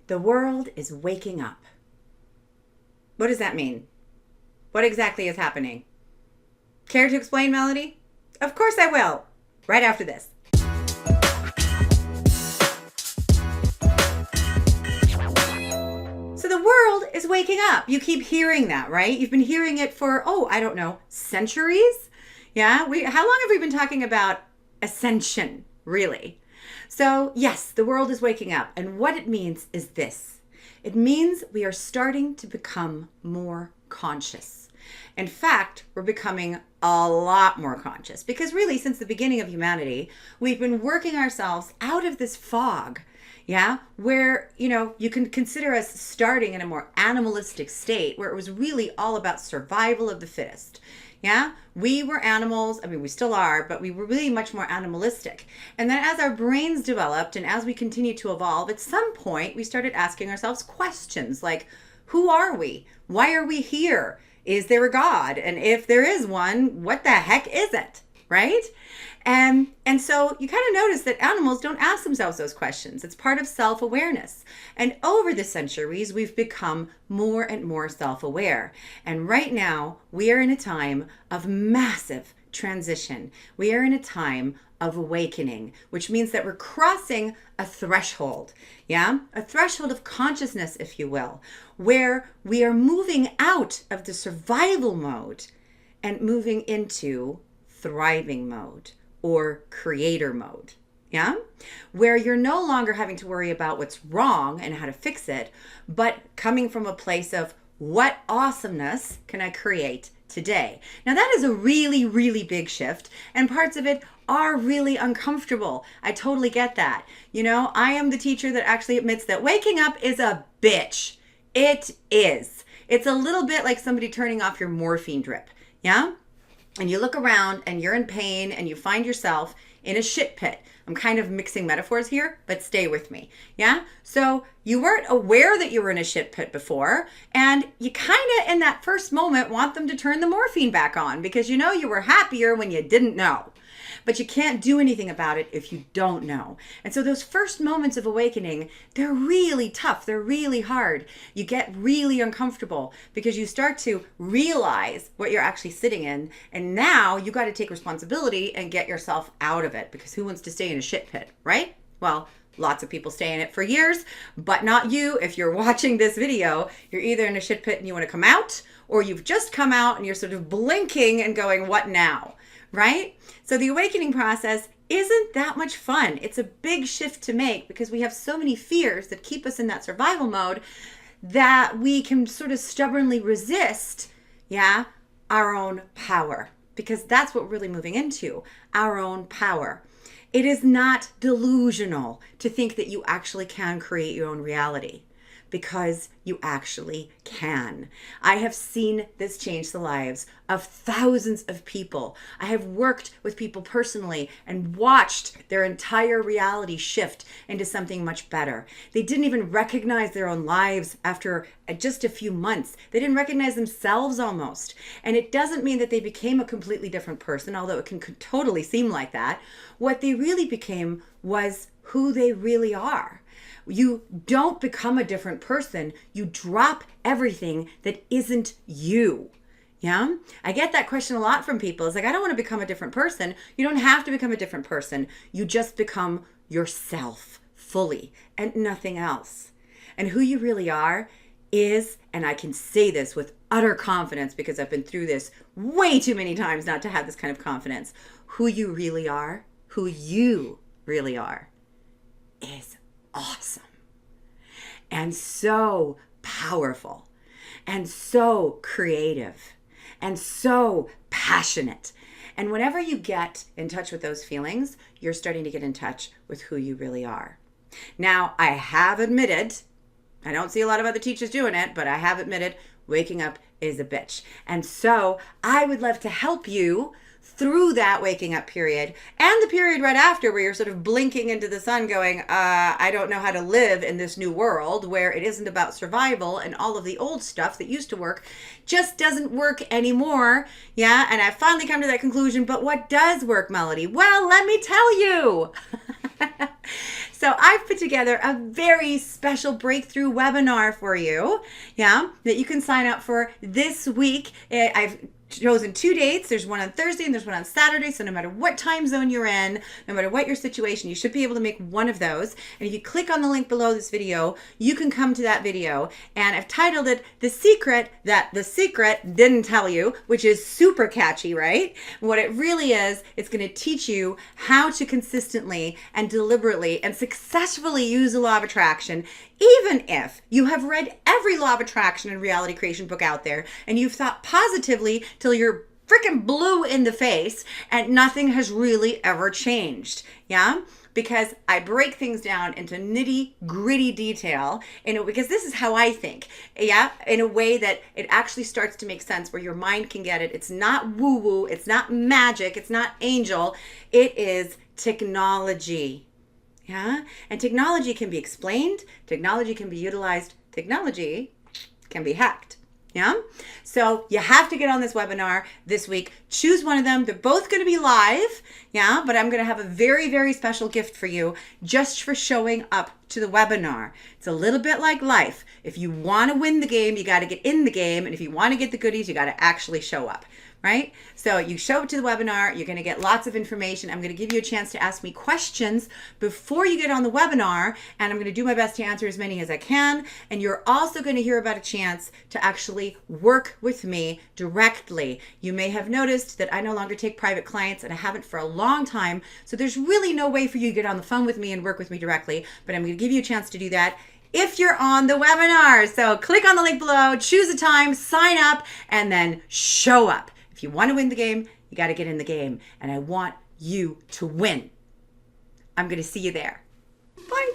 The world is waking up. What does that mean? What exactly is happening? Care to explain, Melody? Of course I will. Right after this. So the world is waking up. You keep hearing that, right? You've been hearing it for, centuries. Yeah? How long have we been talking about ascension, really? So yes, the world is waking up. And what it means is this. It means we are starting to become more conscious. In fact, we're becoming a lot more conscious because really since the beginning of humanity, we've been working ourselves out of this fog, where, you can consider us starting in a more animalistic state where it was really all about survival of the fittest. Yeah, we were animals. I mean, we still are, but we were really much more animalistic. And then as our brains developed and as we continued to evolve, at some point we started asking ourselves questions like, who are we? Why are we here? Is there a God? And if there is one, what the heck is it? Right? And so you kind of notice that animals don't ask themselves those questions. It's part of self-awareness. And over the centuries, we've become more and more self-aware. And right now, we are in a time of massive transition. We are in a time of awakening, which means that we're crossing a threshold, a threshold of consciousness, if you will, where we are moving out of the survival mode and moving into thriving mode or creator mode, where you're no longer having to worry about what's wrong and how to fix it, but coming from a place of what awesomeness can I create today? Now that is a really, really big shift, and parts of it are really uncomfortable. I totally get that. I am the teacher that actually admits that waking up is a bitch. It is. It's a little bit like somebody turning off your morphine drip, and you look around and you're in pain and you find yourself in a shit pit. I'm kind of mixing metaphors here, but stay with me. So you weren't aware that you were in a shit pit before, and you kind of in that first moment want them to turn the morphine back on because you were happier when you didn't know. But you can't do anything about it if you don't know. And so those first moments of awakening, they're really tough. They're really hard. You get really uncomfortable because you start to realize what you're actually sitting in. And now you got to take responsibility and get yourself out of it, because who wants to stay in a shit pit, right? Well, lots of people stay in it for years, but not you. If you're watching this video, you're either in a shit pit and you want to come out, or you've just come out and you're sort of blinking and going, what now? Right? So the awakening process isn't that much fun. It's a big shift to make because we have so many fears that keep us in that survival mode that we can sort of stubbornly resist, our own power, because that's what we're really moving into, our own power. It is not delusional to think that you actually can create your own reality, because you actually can. I have seen this change the lives of thousands of people. I have worked with people personally and watched their entire reality shift into something much better. They didn't even recognize their own lives after just a few months. They didn't recognize themselves almost. And it doesn't mean that they became a completely different person, although it can totally seem like that. What they really became was who they really are. You don't become a different person. You drop everything that isn't you. I get that question a lot from people. It's like, I don't want to become a different person. You don't have to become a different person. You just become yourself fully and nothing else. And who you really are is, and I can say this with utter confidence because I've been through this way too many times not to have this kind of confidence. Who you really are, who you really are, is awesome and so powerful and so creative and so passionate. And whenever you get in touch with those feelings, you're starting to get in touch with who you really are. Now, I have admitted, I don't see a lot of other teachers doing it, but I have admitted waking up is a bitch. And so I would love to help you through that waking up period and the period right after where you're sort of blinking into the sun going, I don't know how to live in this new world where it isn't about survival and all of the old stuff that used to work just doesn't work anymore. Yeah. And I've finally come to that conclusion. But what does work, Melody? Well, let me tell you. So I've put together a very special breakthrough webinar for you, yeah, that you can sign up for this week. I've chosen 2 dates. There's one on Thursday and there's one on Saturday. So no matter what time zone you're in, no matter what your situation, you should be able to make one of those. And if you click on the link below this video, you can come to that video. And I've titled it The Secret That the Secret Didn't Tell You, which is super catchy, right? What it really is, it's going to teach you how to consistently and deliberately and successfully use the law of attraction, even if you have read every law of attraction and reality creation book out there and you've thought positively till you're freaking blue in the face and nothing has really ever changed. Yeah? Because I break things down into nitty gritty detail because this is how I think. Yeah. In a way that it actually starts to make sense where your mind can get it. It's not woo woo. It's not magic. It's not angel. It is technology. Yeah. And technology can be explained. Technology can be utilized. Technology can be hacked. Yeah. So you have to get on this webinar this week. Choose one of them. They're both going to be live. Yeah. But I'm going to have a very, very special gift for you just for showing up to the webinar. It's a little bit like life. If you want to win the game, you got to get in the game. And if you want to get the goodies, you got to actually show up. Right? So you show up to the webinar, you're going to get lots of information. I'm going to give you a chance to ask me questions before you get on the webinar, and I'm going to do my best to answer as many as I can. And you're also going to hear about a chance to actually work with me directly. You may have noticed that I no longer take private clients, and I haven't for a long time. So there's really no way for you to get on the phone with me and work with me directly, but I'm going to give you a chance to do that if you're on the webinar. So click on the link below, choose a time, sign up, and then show up. If you want to win the game, you got to get in the game. And I want you to win. I'm going to see you there. Bye.